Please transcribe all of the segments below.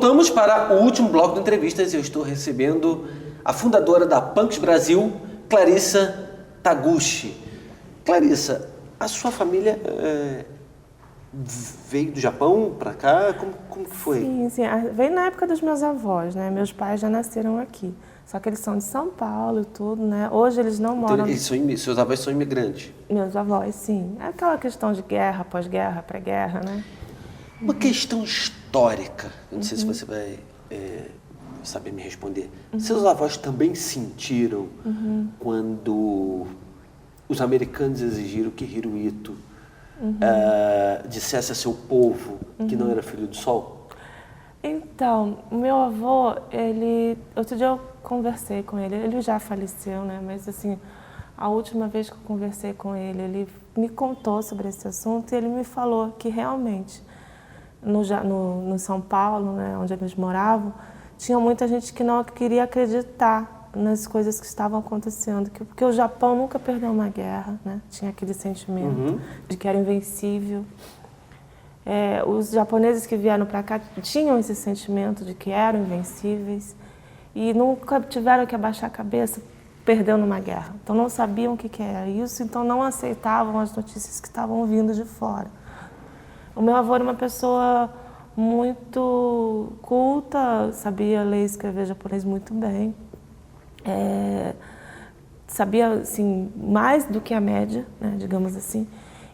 voltamos para o último bloco de entrevistas. Eu estou recebendo a fundadora da Punks Brasil, Clarissa Taguchi. Clarissa, a sua família veio do Japão para cá? Como foi? Sim. Veio na época dos meus avós, né? Meus pais já nasceram aqui. Só que eles são de São Paulo e tudo, né? Hoje eles não moram... Então, seus avós são imigrantes? Meus avós, sim. É aquela questão de guerra, pós-guerra, pré-guerra, né? Uma questão histórica, eu não sei se você vai saber me responder. Seus avós também sentiram quando os americanos exigiram que Hirohito dissesse a seu povo que não era filho do sol? Então, o meu avô, outro dia eu conversei com ele já faleceu, né? Mas assim, a última vez que eu conversei com ele me contou sobre esse assunto e ele me falou que realmente no São Paulo, né, onde eles moravam, tinha muita gente que não queria acreditar nas coisas que estavam acontecendo, porque o Japão nunca perdeu uma guerra, né? Tinha aquele sentimento de que era invencível. Os japoneses que vieram para cá tinham esse sentimento de que eram invencíveis e nunca tiveram que abaixar a cabeça perdendo uma guerra. Então não sabiam o que era isso, então não aceitavam as notícias que estavam vindo de fora. O meu avô era uma pessoa muito culta, sabia ler e escrever japonês muito bem. Sabia, assim, mais do que a média, né, digamos assim.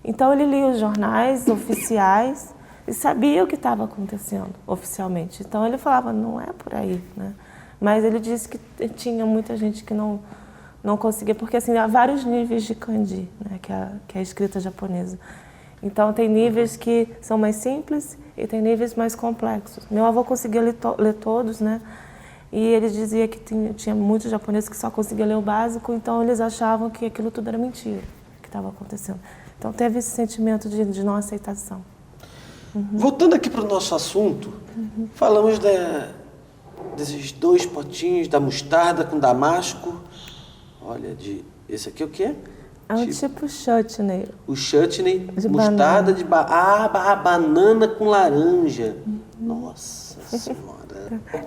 Então ele lia os jornais oficiais e sabia o que estava acontecendo oficialmente. Então ele falava, não é por aí, né? Mas ele disse que tinha muita gente que não conseguia, porque assim, há vários níveis de kanji, né, que é a escrita japonesa. Então tem níveis que são mais simples e tem níveis mais complexos. Meu avô conseguia ler todos, né? E ele dizia que tinha muitos japoneses que só conseguiam ler o básico, então eles achavam que aquilo tudo era mentira, que estava acontecendo. Então teve esse sentimento de não aceitação. Voltando aqui para o nosso assunto, falamos desses 2 potinhos da mostarda com damasco. Olha, esse aqui é o quê? É um tipo chutney. O chutney, De mostarda banana com laranja. Nossa Senhora.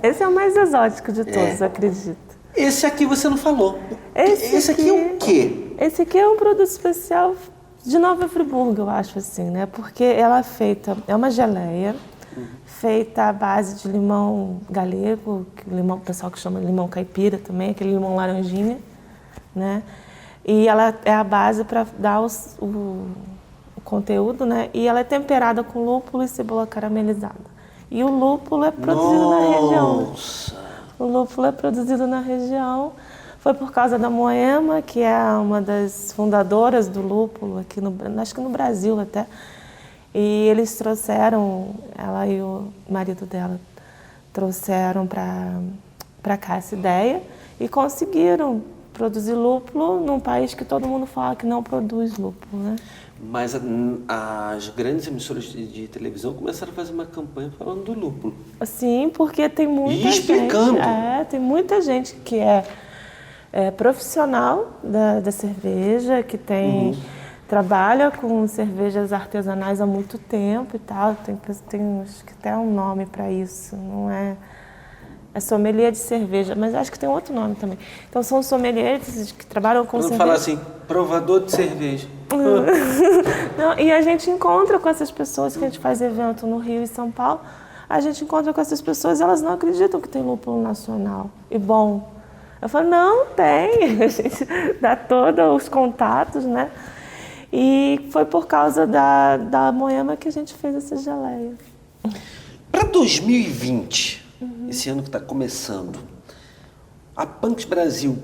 Esse é o mais exótico de todos, eu acredito. Esse aqui você não falou. Esse aqui é o quê? Esse aqui é um produto especial de Nova Friburgo, eu acho assim, né? Porque ela é uma geleia feita à base de limão galego, o pessoal que chama de limão caipira também, aquele limão laranjinha, né? E ela é a base para dar o conteúdo, né? E ela é temperada com lúpulo e cebola caramelizada. E o lúpulo é produzido na região. O lúpulo é produzido na região. Foi por causa da Moema, que é uma das fundadoras do lúpulo aqui acho que no Brasil até. E eles trouxeram, ela e o marido dela trouxeram para cá essa ideia e conseguiram produzir lúpulo num país que todo mundo fala que não produz lúpulo, né? Mas as grandes emissoras de televisão começaram a fazer uma campanha falando do lúpulo. Sim, porque tem muita gente... E explicando. Tem muita gente que é profissional da cerveja, que trabalha com cervejas artesanais há muito tempo e tal. Tem acho que até um nome para isso, não é... É sommelier de cerveja, mas acho que tem outro nome também. Então são sommeliers que trabalham com cerveja. Vamos falar assim, provador de cerveja. Não, e a gente encontra com essas pessoas, que a gente faz evento no Rio e São Paulo, a gente encontra com essas pessoas e elas não acreditam que tem lúpulo nacional e bom. Eu falo, não, tem, a gente dá todos os contatos, né? E foi por causa da Moema que a gente fez essa geleia. Para 2020, esse ano que está começando, a Punks Brasil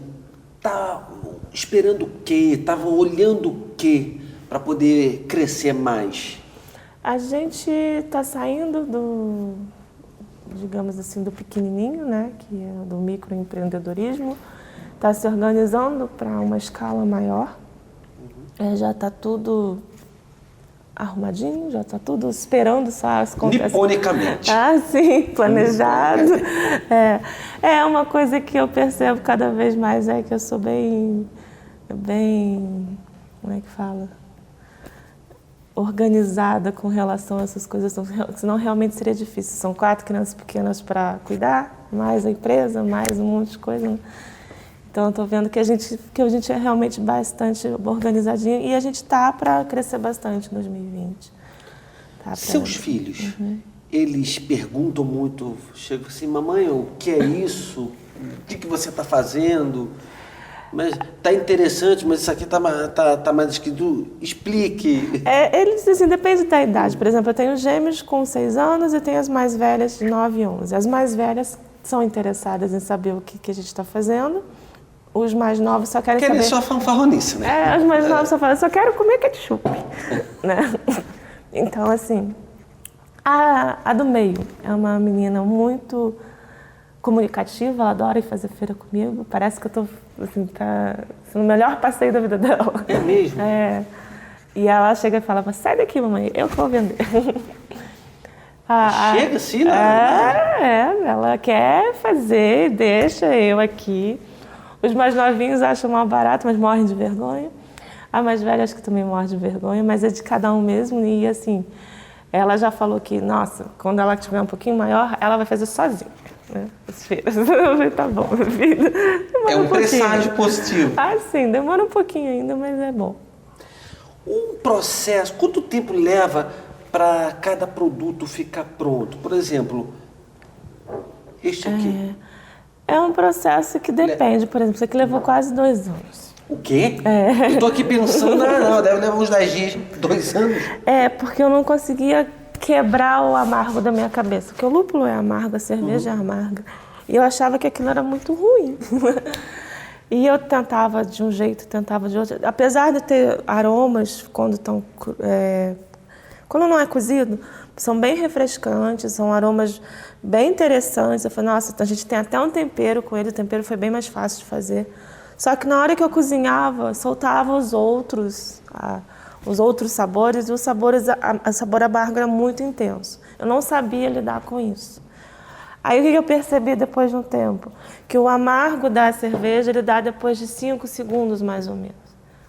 está esperando o quê? Estava olhando o quê para poder crescer mais? A gente está saindo digamos assim, do pequenininho, né, que é do microempreendedorismo, está se organizando para uma escala maior. Já está tudo arrumadinho, já está tudo esperando só as contas. Niponicamente. Sim, planejado. É uma coisa que eu percebo cada vez mais, que eu sou bem, como é que fala? organizada com relação a essas coisas, senão realmente seria difícil. São 4 crianças pequenas para cuidar, mais a empresa, mais um monte de coisa, né? Então, eu estou vendo que a gente é realmente bastante organizadinho e a gente está para crescer bastante em 2020. Seus filhos, eles perguntam muito, chegam assim, mamãe, o que é isso? O que você está fazendo? Mas tá interessante, mas isso aqui tá mais escrito. Explique. Eles, assim, depende da idade. Por exemplo, eu tenho gêmeos com 6 anos e tenho as mais velhas de 9 e 11. As mais velhas são interessadas em saber o que a gente está fazendo. Os mais novos só querem saber... só fanfarronice, né? Os mais novos só falam, só quero comer ketchup. Né? Então, assim, a do meio é uma menina muito comunicativa, ela adora ir fazer feira comigo. Parece que eu tô, assim, tá sendo o melhor passeio da vida dela. É mesmo? E ela chega e fala, sai daqui, mamãe, eu que vou vender. Chega assim, né? Ela quer fazer, deixa eu aqui. Os mais novinhos acham mal barato, mas morrem de vergonha. A mais velha acho que também morre de vergonha, mas é de cada um mesmo. E assim, ela já falou que, nossa, quando ela tiver um pouquinho maior, ela vai fazer sozinha, né? As feiras. Eu falei, tá bom, minha filha. É um presságio positivo. Sim, demora um pouquinho ainda, mas é bom. Um processo, quanto tempo leva para cada produto ficar pronto? Por exemplo, este aqui. É um processo que depende. Por exemplo, isso aqui levou quase 2 anos. O quê? Eu tô aqui pensando, deve levar uns 10 dias, 2 anos. Porque eu não conseguia quebrar o amargo da minha cabeça. Porque o lúpulo é amargo, a cerveja é amarga. E eu achava que aquilo era muito ruim. E eu tentava de um jeito, tentava de outro. Apesar de ter aromas quando não é cozido, são bem refrescantes, são aromas bem interessantes. Eu falei, nossa, a gente tem até um tempero com ele, o tempero foi bem mais fácil de fazer. Só que na hora que eu cozinhava, soltava os outros sabores, e o sabor amargo era muito intenso. Eu não sabia lidar com isso. Aí o que eu percebi depois de um tempo? Que o amargo da cerveja, ele dá depois de 5 segundos, mais ou menos.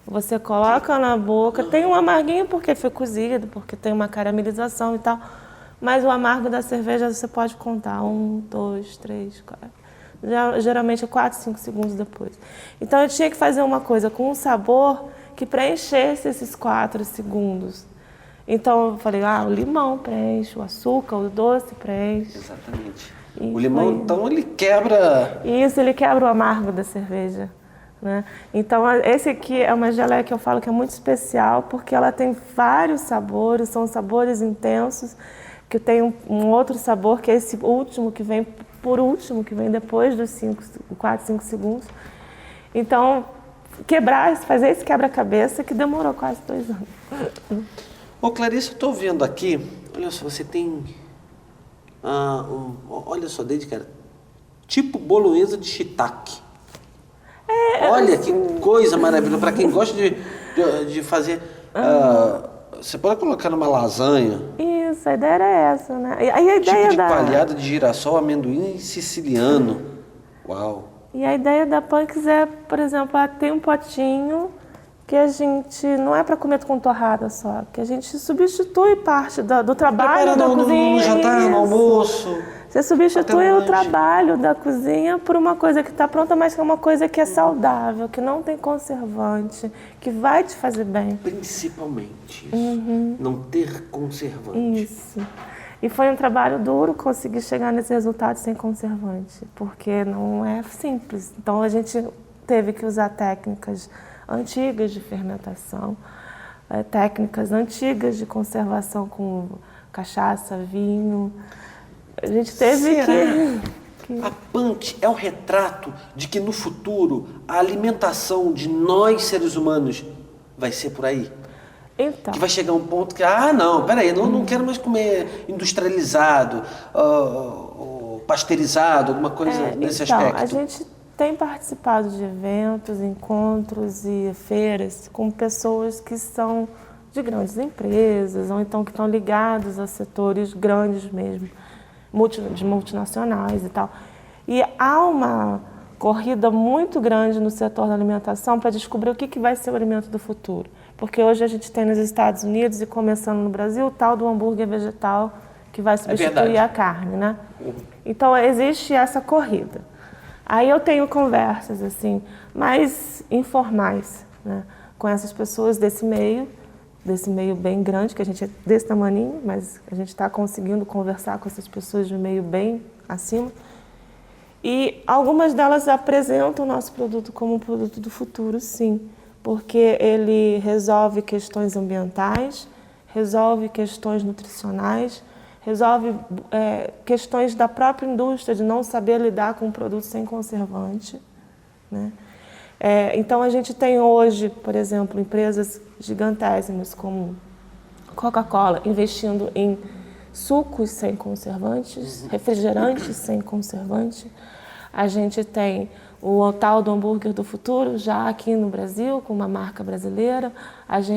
Você coloca na boca, tem um amarguinho porque foi cozido, porque tem uma caramelização e tal, mas o amargo da cerveja você pode contar 1, 2, 3, 4. Geralmente é 4, 5 segundos depois. Então eu tinha que fazer uma coisa com um sabor que preenchesse esses 4 segundos. Então eu falei, o limão preenche, o açúcar, o doce preenche. Exatamente. O limão, então, ele quebra... Isso, ele quebra o amargo da cerveja. Né? Então, esse aqui é uma geleia que eu falo que é muito especial, porque ela tem vários sabores, são sabores intensos, que tem um outro sabor, que é esse último, que vem por último, que vem depois dos 4, 5 segundos. Então, fazer esse quebra-cabeça que demorou quase 2 anos. Ô Clarice, eu estou vendo aqui, olha só, você tem, olha só, cara, tipo bolonhesa de shiitake. Olha que coisa maravilhosa, para quem gosta de fazer, você pode colocar numa lasanha. Isso, a ideia era essa, né? E a ideia tipo de palhada de girassol, amendoim siciliano. Uau! E a ideia da Punks é, por exemplo, tem um potinho que a gente, não é para comer com torrada só, que a gente substitui parte do trabalho da cozinha. No jantar, no almoço. Você substitui o trabalho da cozinha por uma coisa que está pronta, mas que é uma coisa que é saudável, que não tem conservante, que vai te fazer bem. Principalmente isso, não ter conservante. Isso. E foi um trabalho duro conseguir chegar nesse resultado sem conservante, porque não é simples. Então a gente teve que usar técnicas antigas de fermentação, técnicas antigas de conservação com cachaça, vinho. A gente teve que... A Punch é o retrato de que no futuro a alimentação de nós seres humanos vai ser por aí? Então. Que vai chegar um ponto que, não, peraí, não quero mais comer industrializado, pasteurizado, alguma coisa nesse aspecto. A gente tem participado de eventos, encontros e feiras com pessoas que são de grandes empresas, ou então que estão ligados a setores grandes mesmo, de multinacionais e tal. E há uma corrida muito grande no setor da alimentação para descobrir o que vai ser o alimento do futuro. Porque hoje a gente tem nos Estados Unidos e começando no Brasil o tal do hambúrguer vegetal que vai substituir a carne, né? Então existe essa corrida. Aí eu tenho conversas assim, mais informais, né, com essas pessoas desse meio bem grande, que a gente é desse tamaninho, mas a gente está conseguindo conversar com essas pessoas de meio bem acima. E algumas delas apresentam o nosso produto como um produto do futuro, sim, porque ele resolve questões ambientais, resolve questões nutricionais, resolve questões da própria indústria de não saber lidar com um produto sem conservante, né? Então a gente tem hoje, por exemplo, empresas gigantésimas como Coca-Cola investindo em sucos sem conservantes, refrigerantes sem conservante. A gente tem o tal do hambúrguer do futuro já aqui no Brasil, com uma marca brasileira.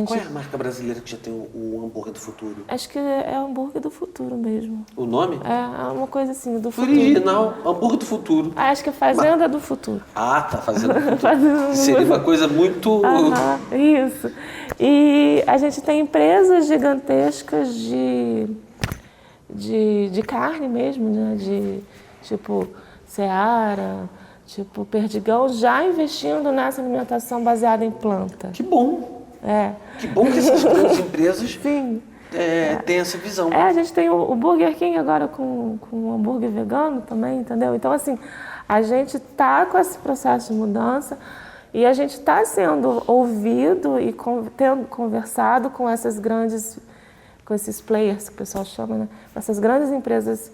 Qual é a marca brasileira que já tem o hambúrguer do futuro? Acho que é o hambúrguer do futuro mesmo. O nome? É uma coisa assim, do futuro. Original, hambúrguer do futuro. Acho que é Fazenda do Futuro. Ah, tá, Fazenda do Futuro. Seria uma coisa muito... Isso. E a gente tem empresas gigantescas de carne mesmo, né? Tipo Seara, tipo Perdigão, já investindo nessa alimentação baseada em planta. Que bom! Que bom que essas grandes empresas Sim. têm essa visão. A gente tem o Burger King agora com o hambúrguer vegano também, entendeu? Então, assim, a gente está com esse processo de mudança e a gente está sendo ouvido e tendo conversado com essas grandes, com esses players que o pessoal chama, né? Essas grandes empresas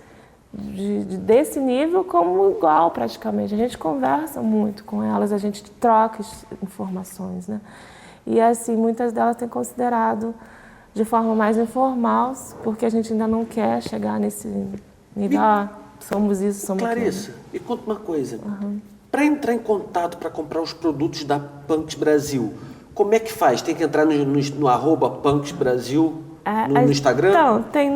desse nível como igual praticamente. A gente conversa muito com elas, a gente troca informações, né? E assim, muitas delas têm considerado de forma mais informal, porque a gente ainda não quer chegar nesse nível, somos isso, somos aquilo. Clarissa, me conta uma coisa. Para entrar em contato, para comprar os produtos da Punks Brasil, como é que faz? Tem que entrar no arroba Punks Brasil no Instagram? Então, tem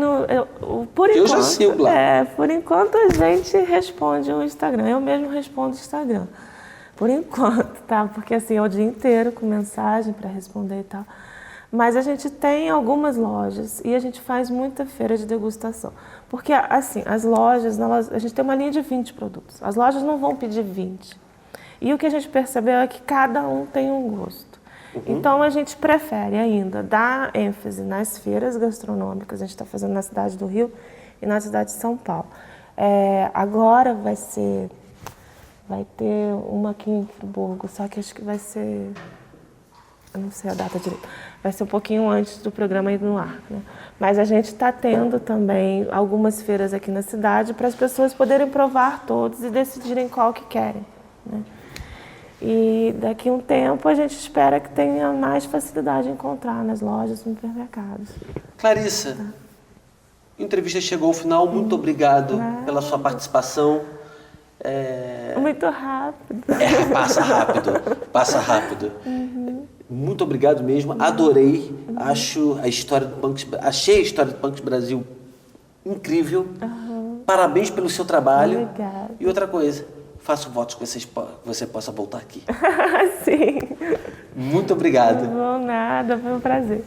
por enquanto, eu já sigo lá. Por enquanto a gente responde o Instagram, eu mesmo respondo o Instagram. Por enquanto, tá? Porque assim, é o dia inteiro com mensagem para responder e tal. Mas a gente tem algumas lojas e a gente faz muita feira de degustação. Porque, assim, as lojas, a gente tem uma linha de 20 produtos. As lojas não vão pedir 20. E o que a gente percebeu é que cada um tem um gosto. Então, a gente prefere ainda dar ênfase nas feiras gastronômicas. A gente está fazendo na cidade do Rio e na cidade de São Paulo. Agora vai ter uma aqui em Friburgo, só que acho que vai ser... Eu não sei a data direito. Vai ser um pouquinho antes do programa ir no ar, né? Mas a gente está tendo também algumas feiras aqui na cidade para as pessoas poderem provar todos e decidirem qual que querem, né? E daqui a um tempo a gente espera que tenha mais facilidade em encontrar nas lojas, nos supermercados. Clarissa, a entrevista chegou ao final. Muito obrigado pela sua participação. Muito rápido. Passa rápido. Muito obrigado mesmo, adorei. Achei a história do Punks Brasil incrível. Parabéns pelo seu trabalho. Obrigada. E outra coisa, faço votos que você possa voltar aqui. Sim. Muito obrigado. Não, nada, foi um prazer.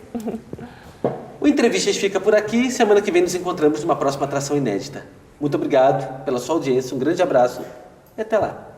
O Entrevistas fica por aqui. Semana que vem nos encontramos numa próxima atração inédita. Muito obrigado pela sua audiência, um grande abraço e até lá.